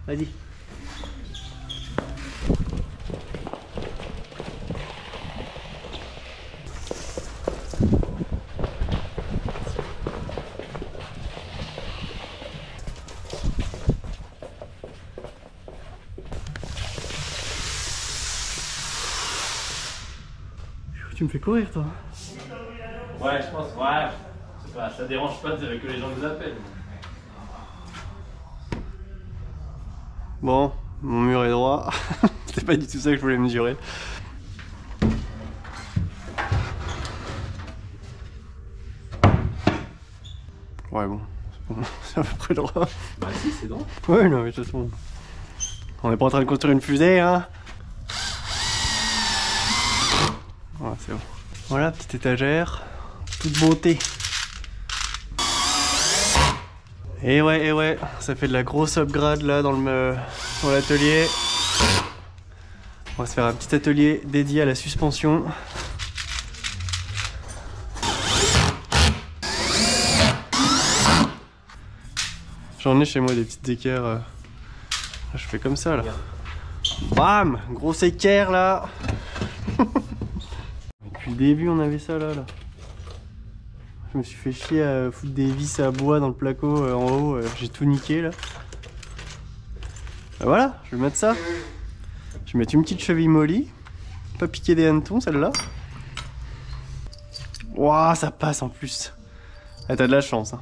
Vas-y. Tu me fais courir toi. Ouais, je pense, ouais. Pas, ça dérange pas que les gens nous appellent. Bon, mon mur est droit. C'était pas du tout ça que je voulais mesurer. Ouais bon, c'est à peu près droit. Bah si, c'est droit. Ouais non mais de toute façon, on n'est pas en train de construire une fusée hein. Ouais c'est bon. Voilà, petite étagère, toute beauté. Et ouais, ça fait de la grosse upgrade là dans l'atelier. On va se faire un petit atelier dédié à la suspension. J'en ai chez moi des petites équerres. Là, je fais comme ça là. Bam! Grosse équerre là. Depuis le début on avait ça là. Je me suis fait chier à foutre des vis à bois dans le placo en haut. J'ai tout niqué là. Bah voilà, je vais mettre ça. Je vais mettre une petite cheville molly. Pas piquer des hannetons celle-là. Waouh, ça passe en plus. Ah, t'as de la chance hein.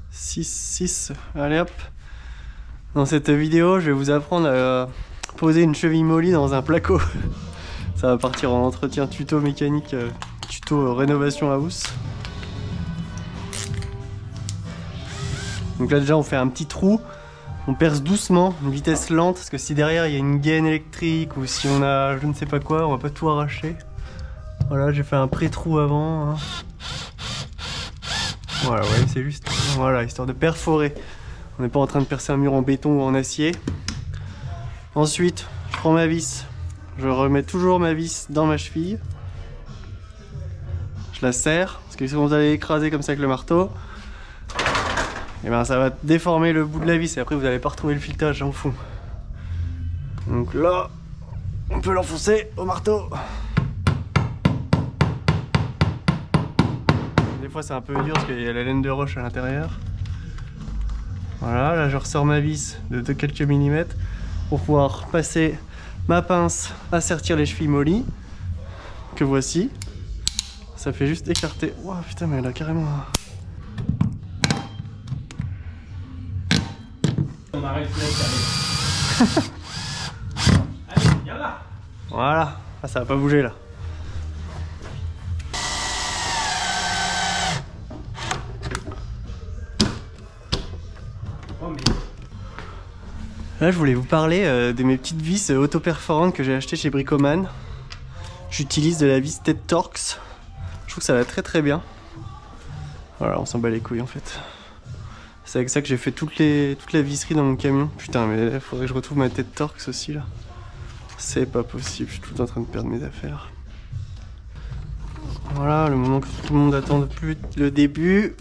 Six. Allez hop. Dans cette vidéo, je vais vous apprendre à poser une cheville molly dans un placo. Ça va partir en entretien tuto mécanique, tuto rénovation house. Donc là déjà on fait un petit trou, on perce doucement, une vitesse lente, parce que si derrière il y a une gaine électrique ou si on a je ne sais pas quoi, on va pas tout arracher. Voilà, j'ai fait un pré-trou avant. Hein. Voilà, ouais, c'est juste, voilà, histoire de perforer. On n'est pas en train de percer un mur en béton ou en acier. Ensuite, je prends ma vis. Je remets toujours ma vis dans ma cheville. Je la serre, parce que si vous allez écraser comme ça avec le marteau, et ben ça va déformer le bout de la vis et après vous n'allez pas retrouver le filetage en fond. Donc là, on peut l'enfoncer au marteau. Des fois c'est un peu dur parce qu'il y a la laine de roche à l'intérieur. Voilà, là je ressors ma vis de quelques millimètres pour pouvoir passer ma pince à sertir les chevilles molly, que voici. Ça fait juste écarter. Ouah putain mais elle a carrément... On arrête là, allez, viens là. Voilà, ah, ça va pas bouger là. Là je voulais vous parler de mes petites vis auto-perforantes que j'ai achetées chez Bricoman. J'utilise de la vis TED Torx. Je trouve que ça va très très bien. Voilà, on s'en bat les couilles en fait. C'est avec ça que j'ai fait toute la visserie dans mon camion. Putain mais il faudrait que je retrouve ma TED Torx aussi là. C'est pas possible, je suis tout en train de perdre mes affaires. Voilà, le moment que tout le monde attend depuis le début.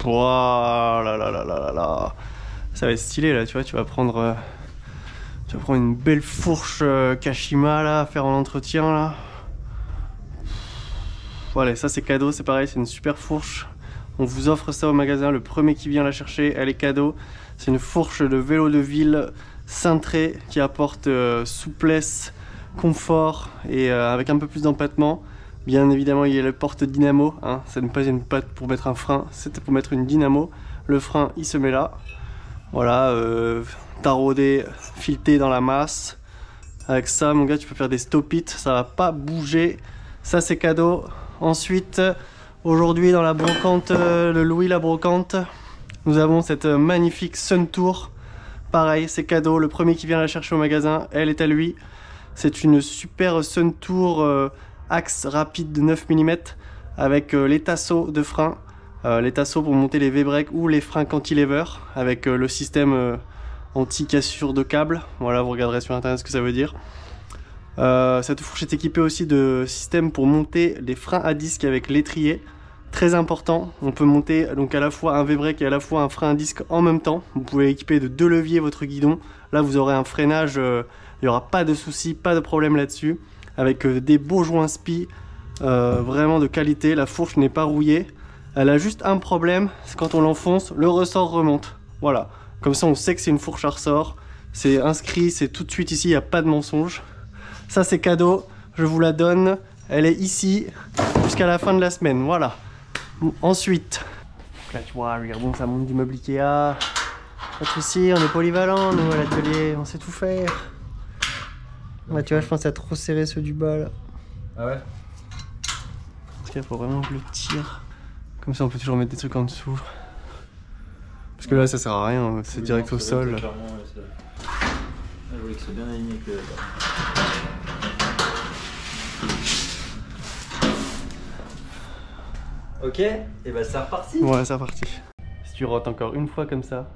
Voilà, là. Ça va être stylé là, tu vois, tu vas prendre une belle fourche Kashima là, à faire en entretien là. Voilà, ça c'est cadeau, c'est pareil, c'est une super fourche. On vous offre ça au magasin, le premier qui vient la chercher, elle est cadeau. C'est une fourche de vélo de ville cintrée qui apporte souplesse, confort et avec un peu plus d'empattement. Bien évidemment, il y a le porte-dynamo, hein. Ça n'est pas une patte pour mettre un frein, c'était pour mettre une dynamo. Le frein, il se met là. Voilà, taraudé, fileté dans la masse. Avec ça, mon gars, tu peux faire des stop-it, ça va pas bouger. Ça, c'est cadeau. Ensuite, aujourd'hui, dans la brocante, le Louis la brocante, nous avons cette magnifique Sun Tour. Pareil, c'est cadeau. Le premier qui vient la chercher au magasin, elle est à lui. C'est une super Sun Tour axe rapide de 9 mm avec les tasseaux de frein. Les tasseaux pour monter les V-breaks ou les freins cantilever avec le système anti-cassure de câble. Voilà, vous regarderez sur internet ce que ça veut dire. Cette fourche est équipée aussi de systèmes pour monter les freins à disque avec l'étrier. Très important, on peut monter donc à la fois un V-brake et à la fois un frein à disque en même temps. Vous pouvez équiper de 2 leviers votre guidon. Là vous aurez un freinage, il n'y aura pas de souci, pas de problème là-dessus. Avec des beaux joints spi, vraiment de qualité. La fourche n'est pas rouillée. Elle a juste un problème, c'est quand on l'enfonce, le ressort remonte. Voilà, comme ça on sait que c'est une fourche à ressort. C'est inscrit, c'est tout de suite ici, il n'y a pas de mensonge. Ça c'est cadeau, je vous la donne. Elle est ici jusqu'à la fin de la semaine, voilà. Ensuite, là tu vois, regardons, ça monte du meuble Ikea. Pas de soucis, on est polyvalent nous à l'atelier, on sait tout faire. Là tu vois, je pense à trop serrer ceux du bas là. Ah ouais? Parce qu'il faut vraiment que je le tire. Comme ça on peut toujours mettre des trucs en dessous. Parce que là ça sert à rien, c'est direct au sol. Je voulais que ce soit bien aligné avec le... Ok, et bah c'est reparti. Ouais, c'est reparti. Si tu rotes encore une fois comme ça,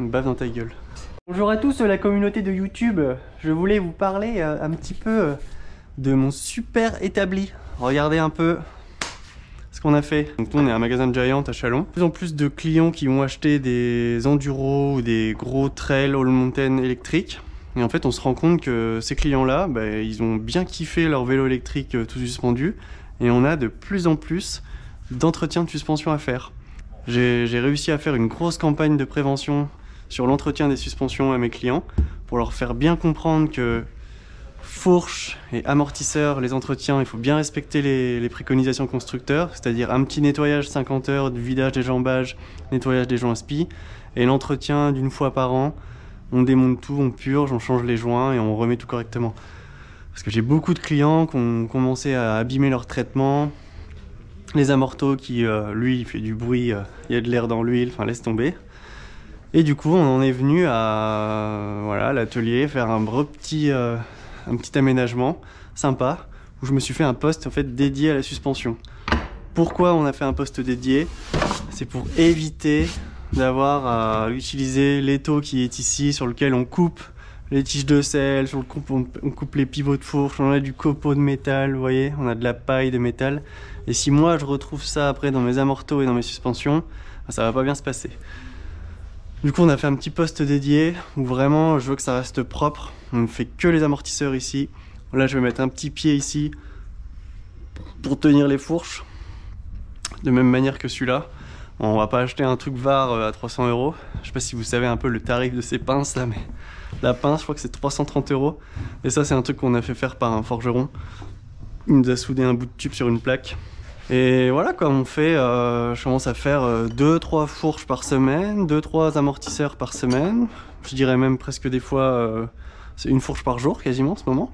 une baffe dans ta gueule. Bonjour à tous la communauté de YouTube. Je voulais vous parler un petit peu de mon super établi. Regardez un peu ce qu'on a fait. Donc nous on est un magasin de Giant à Chalon. De plus en plus de clients qui vont acheter des enduros ou des gros trails all mountain électriques. Et en fait on se rend compte que ces clients-là, ils ont bien kiffé leur vélo électrique tout suspendu. Et on a de plus en plus d'entretien de suspension à faire. J'ai réussi à faire une grosse campagne de prévention sur l'entretien des suspensions à mes clients pour leur faire bien comprendre que fourche et amortisseur, les entretiens, il faut bien respecter les préconisations constructeurs, c'est-à-dire un petit nettoyage 50 heures, du vidage des jambages, nettoyage des joints spi, et l'entretien d'une fois par an. On démonte tout, on purge, on change les joints et on remet tout correctement. Parce que j'ai beaucoup de clients qui ont commencé à abîmer leur traitement. Les amortos qui, lui, il fait du bruit, il y a de l'air dans l'huile, enfin laisse tomber. Et du coup, on en est venu à voilà, l'atelier faire un petit aménagement sympa où je me suis fait un poste en fait dédié à la suspension. Pourquoi on a fait un poste dédié? C'est pour éviter d'avoir à utiliser l'étau qui est ici sur lequel on coupe les tiges de sel, sur on coupe les pivots de fourche, on a du copeau de métal, vous voyez, on a de la paille de métal. Et si moi je retrouve ça après dans mes amortos et dans mes suspensions, ça va pas bien se passer. Du coup on a fait un petit poste dédié où vraiment je veux que ça reste propre. On ne fait que les amortisseurs ici. Là je vais mettre un petit pied ici pour tenir les fourches de même manière que celui-là. On va pas acheter un truc VAR à 300 €. Je sais pas si vous savez un peu le tarif de ces pinces là, mais la pince je crois que c'est 330 €. Et ça c'est un truc qu'on a fait faire par un forgeron. Il nous a soudé un bout de tube sur une plaque. Et voilà quoi, on fait, je commence à faire 2-3 fourches par semaine, 2-3 amortisseurs par semaine. Je dirais même presque des fois, c'est une fourche par jour quasiment en ce moment.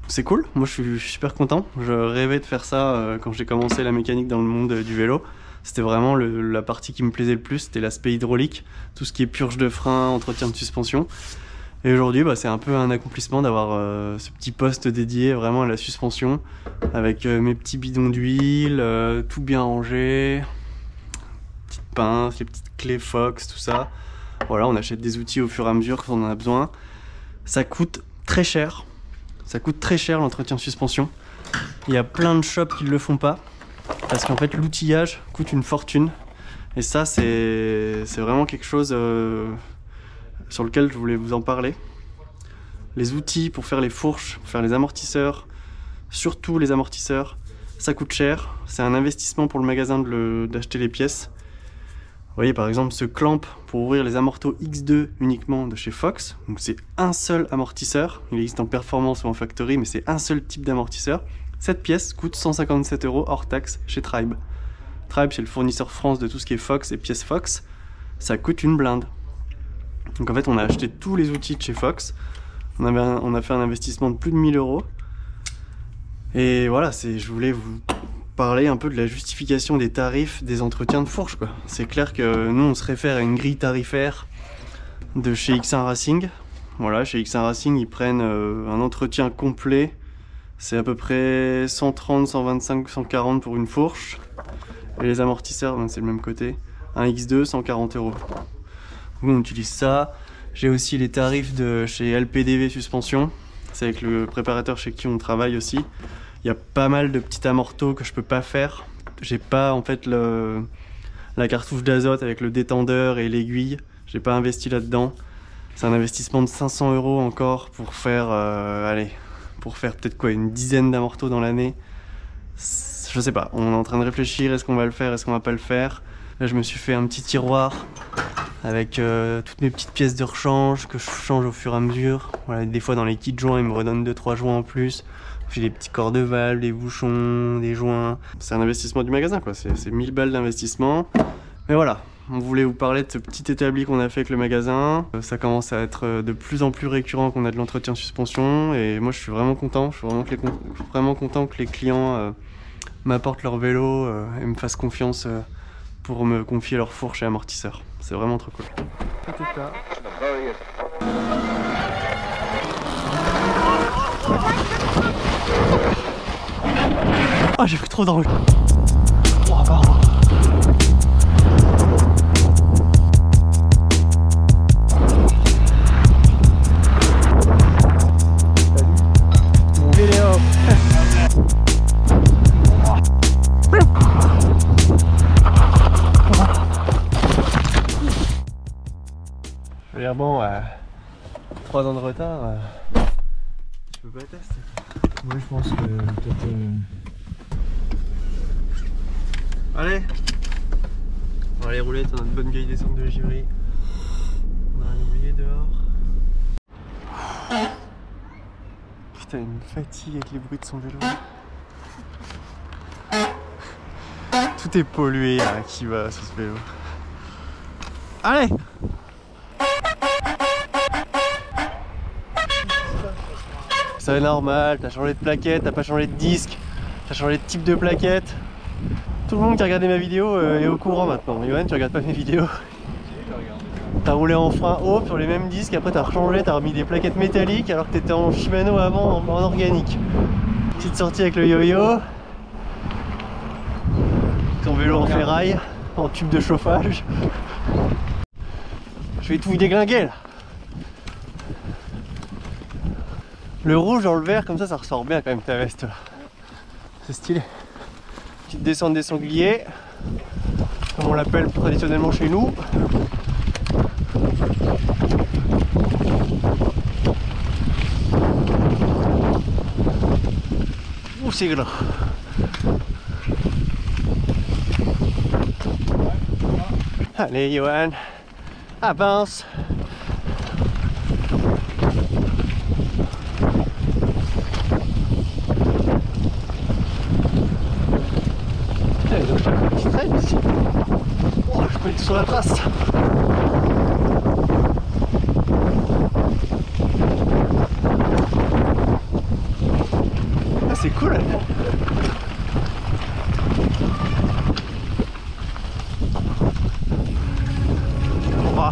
C'est cool, moi je suis super content. Je rêvais de faire ça quand j'ai commencé la mécanique dans le monde du vélo. C'était vraiment la partie qui me plaisait le plus, c'était l'aspect hydraulique, tout ce qui est purge de frein, entretien de suspension. Et aujourd'hui, c'est un peu un accomplissement d'avoir ce petit poste dédié vraiment à la suspension, avec mes petits bidons d'huile, tout bien rangé, petites pinces, les petites clés Fox, tout ça. Voilà, on achète des outils au fur et à mesure quand on en a besoin. Ça coûte très cher. Ça coûte très cher l'entretien de suspension. Il y a plein de shops qui ne le font pas. Parce qu'en fait l'outillage coûte une fortune. Et ça c'est vraiment quelque chose sur lequel je voulais vous en parler. Les outils pour faire les fourches, pour faire les amortisseurs, surtout les amortisseurs, ça coûte cher. C'est un investissement pour le magasin d'acheter les pièces. Vous voyez par exemple ce clamp pour ouvrir les amortos X2 uniquement de chez Fox. Donc c'est un seul amortisseur. Il existe en performance ou en factory mais c'est un seul type d'amortisseur. Cette pièce coûte 157 € hors taxe chez Tribe. Tribe c'est le fournisseur France de tout ce qui est Fox et pièces Fox. Ça coûte une blinde. Donc en fait on a acheté tous les outils de chez Fox. On a fait un investissement de plus de 1000 €. Et voilà, je voulais vous parler un peu de la justification des tarifs des entretiens de fourche, quoi. C'est clair que nous on se réfère à une grille tarifaire de chez X1 Racing. Voilà, chez X1 Racing ils prennent un entretien complet. C'est à peu près 130, 125, 140 pour une fourche. Et les amortisseurs, c'est le même côté. Un X2, 140 €. Nous on utilise ça. J'ai aussi les tarifs de chez LPDV Suspension. C'est avec le préparateur chez qui on travaille aussi. Il y a pas mal de petits amortos que je peux pas faire. J'ai pas en fait la cartouche d'azote avec le détendeur et l'aiguille. J'ai pas investi là-dedans. C'est un investissement de 500 € encore pour faire, pour faire peut-être quoi, une dizaine d'amortos dans l'année. Je sais pas, on est en train de réfléchir, est-ce qu'on va le faire, est-ce qu'on va pas le faire. Là je me suis fait un petit tiroir avec toutes mes petites pièces de rechange que je change au fur et à mesure. Voilà, des fois dans les kits joints, ils me redonnent 2-3 joints en plus. J'ai des petits corps de valve, des bouchons, des joints. C'est un investissement du magasin quoi, c'est 1000 balles d'investissement. Mais voilà, on voulait vous parler de ce petit établi qu'on a fait avec le magasin. Ça commence à être de plus en plus récurrent qu'on a de l'entretien suspension. Et moi je suis vraiment content, je suis vraiment content que les clients m'apportent leur vélo et me fassent confiance pour me confier leur fourche et amortisseur. C'est vraiment trop cool. Ah, j'ai pris trop d'angle. Oh, pardon. Mon vélo. Bon, 3 ans de retard, tu peux pas tester. Ouais, je pense que peut-être. Allez, on va aller rouler dans une bonne vieille descente de Givry. On a rien oublié dehors. Putain, une fatigue avec les bruits de son vélo. Tout est pollué là, qui va sur ce vélo. Allez! C'est normal, t'as changé de plaquette, t'as pas changé de disque, t'as changé de type de plaquette. Tout le monde qui a regardé ma vidéo est au courant maintenant. Yoann, tu regardes pas mes vidéos. T'as roulé en frein haut sur les mêmes disques, après t'as rechangé, t'as remis des plaquettes métalliques alors que t'étais en Shimano avant en organique. Petite sortie avec le yo-yo. Ton vélo en ferraille, en tube de chauffage. Je vais tout déglinguer là. Le rouge dans le vert, comme ça ressort bien quand même ta veste là. C'est stylé. Petite descente des sangliers, comme on l'appelle traditionnellement chez nous. Ouh, c'est gras. Allez Yoann, avance. Oh, je peux être sur la trace. Ah, c'est cool. Oh,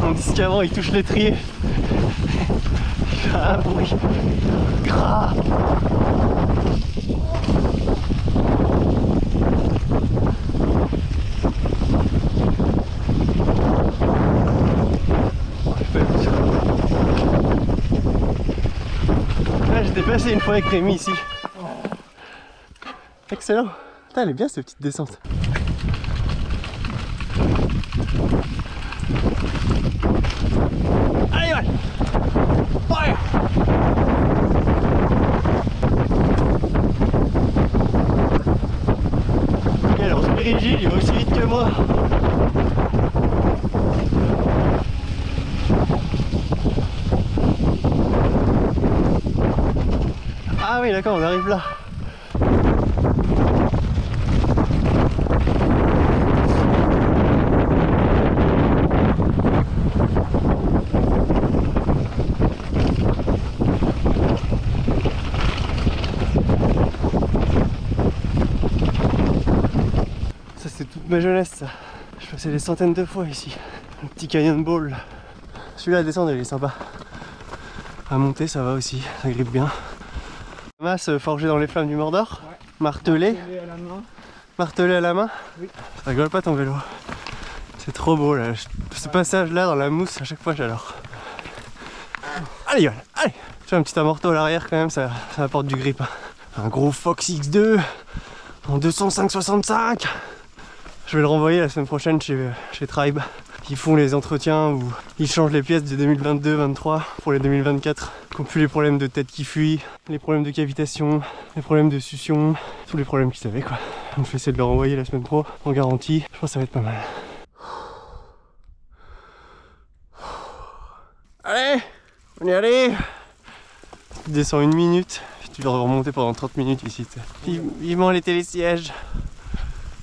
mon disque avant il touche l'étrier. Il fait un bruit gras. J'étais passé une fois avec Rémi ici. Excellent. Putain, elle est bien cette petite descente. Allez, ouais. Ouais. Et alors, Spirit Gilles, il va aussi vite que moi. Ah oui, d'accord, on arrive là. Ça c'est toute ma jeunesse ça. Je passais des centaines de fois ici. Le petit canyon ball. Celui-là à descendre il est sympa. À monter ça va aussi, ça grippe bien. Masse forgé dans les flammes du Mordor, ouais. Martelé à la main. Martelé à la main. Oui. Ça rigole pas ton vélo. C'est trop beau là. Ce passage là dans la mousse à chaque fois j'adore. Allez Yoann, allez. Tu fais un petit amorto à l'arrière quand même, ça apporte du grip. Un gros Fox X2 en 205/65. Je vais le renvoyer la semaine prochaine chez Tribe. Ils font les entretiens où ils changent les pièces de 2022-23 pour les 2024. Qui ont plus les problèmes de tête qui fuit, les problèmes de cavitation, les problèmes de succion, tous les problèmes qu'ils avaient quoi. Donc je vais essayer de le renvoyer la semaine pro en garantie. Je pense que ça va être pas mal. Allez, on y arrive. Tu descends 1 minute, tu vas remonter pendant 30 minutes ici. Vivement les télésièges.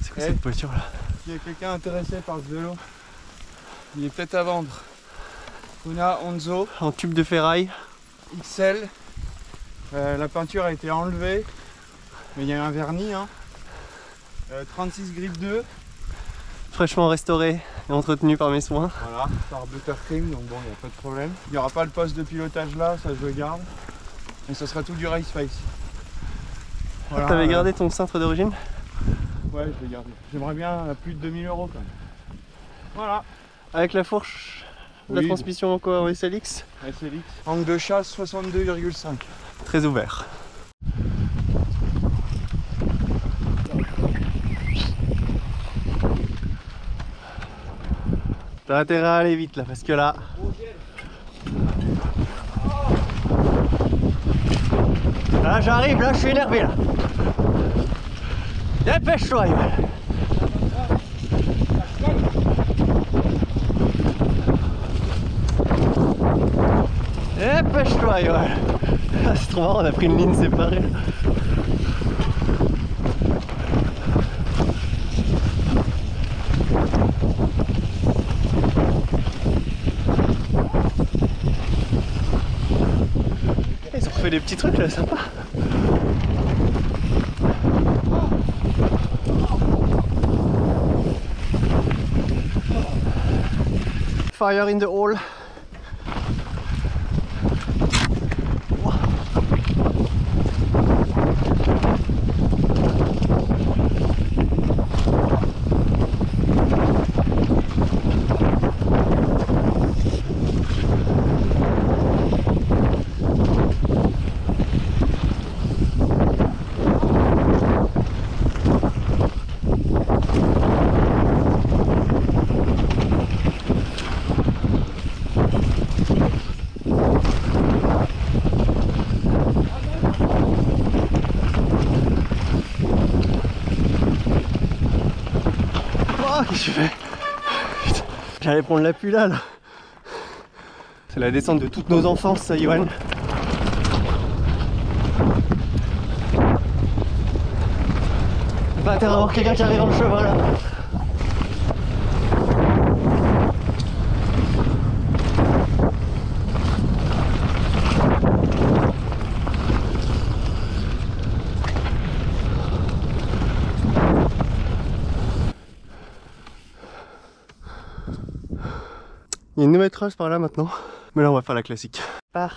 C'est quoi cette voiture là? Il y a quelqu'un intéressé par ce vélo. Il est peut-être à vendre. Una Onzo. En tube de ferraille. XL. La peinture a été enlevée. Mais il y a un vernis. Hein. 36 grip 2. Fraîchement restauré et entretenu par mes soins. Voilà, par Buttercream, donc bon, il n'y a pas de problème. Il n'y aura pas le poste de pilotage là, ça je le garde. Et ça sera tout du race face. Voilà, T'avais gardé ton cintre d'origine? Ouais, je l'ai gardé. J'aimerais bien à plus de 2000 € quand même. Voilà. Avec la fourche, la Oui. transmission encore en SLX. SLX. Angle de chasse 62,5. Très ouvert. T'as intérêt à aller vite là, parce que là... Là j'arrive, là je suis énervé là. Dépêche-toi Yoann. Dépêche-toi Yoann. Ah, c'est trop marrant, on a pris une ligne séparée là. Ils ont fait des petits trucs là, sympa. Fire in the hole. Qu'est-ce que je fais? J'allais prendre l'appui là. C'est la descente de toutes nos enfances, ça, Yoann. Pas intérêt à avoir quelqu'un qui arrive en chemin là. Il y a une nouvelle trace par là maintenant. Mais là on va faire la classique. Par.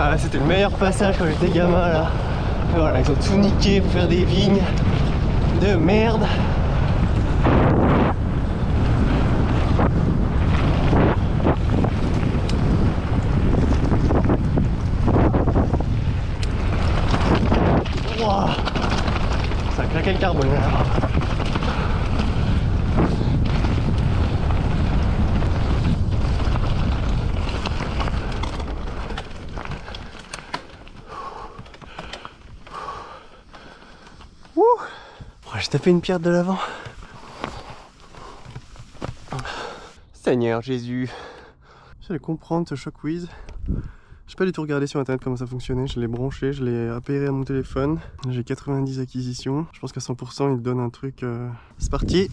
Ah là c'était le meilleur passage quand j'étais gamin là. Et voilà, ils ont tout niqué pour faire des vignes de merde. Wow. Ça a claqué le carbone là. J'ai tapé une pierre de l'avant. Seigneur Jésus. J'allais comprendre ce Shockwheeze. J'ai pas du tout regardé sur internet comment ça fonctionnait. Je l'ai branché, je l'ai appairé à mon téléphone. J'ai 90 acquisitions. Je pense qu'à 100% il donne un truc. C'est parti.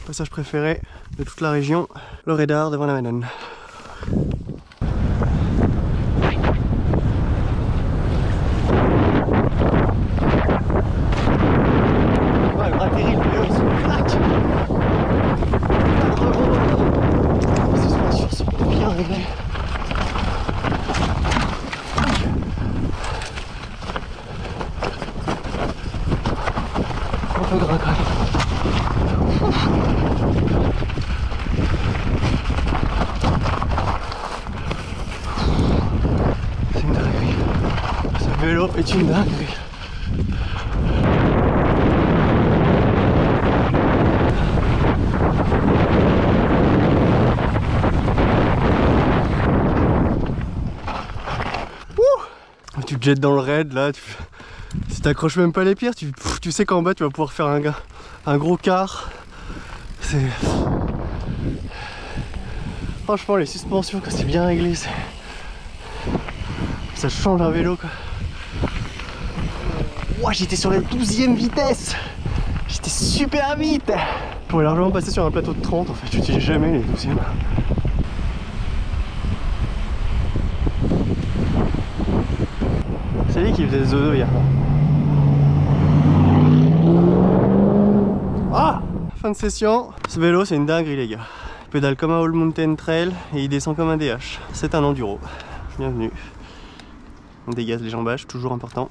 Passage préféré de toute la région. Le radar devant la Madone. Ouais, le bras terrible, le vélo il se claque. Les suspensions sont bien réglées. Un peu gras quand même. est une dinguerie. Tu te jettes dans le raid là, si t'accroches même pas les pierres, tu sais qu'en bas tu vas pouvoir faire un gros quart. Franchement les suspensions quand c'est bien réglé, ça change un vélo quoi. Ouah, j'étais sur la 12e vitesse, j'étais super vite. Je pourrais largement passer sur un plateau de 30 en fait, j'utilise jamais les 12e. C'est lui qui faisait des odos hier. Ah! Fin de session. Ce vélo c'est une dinguerie les gars. Il pédale comme un All Mountain Trail et il descend comme un DH. C'est un enduro. Bienvenue. On dégaze les jambages, toujours important.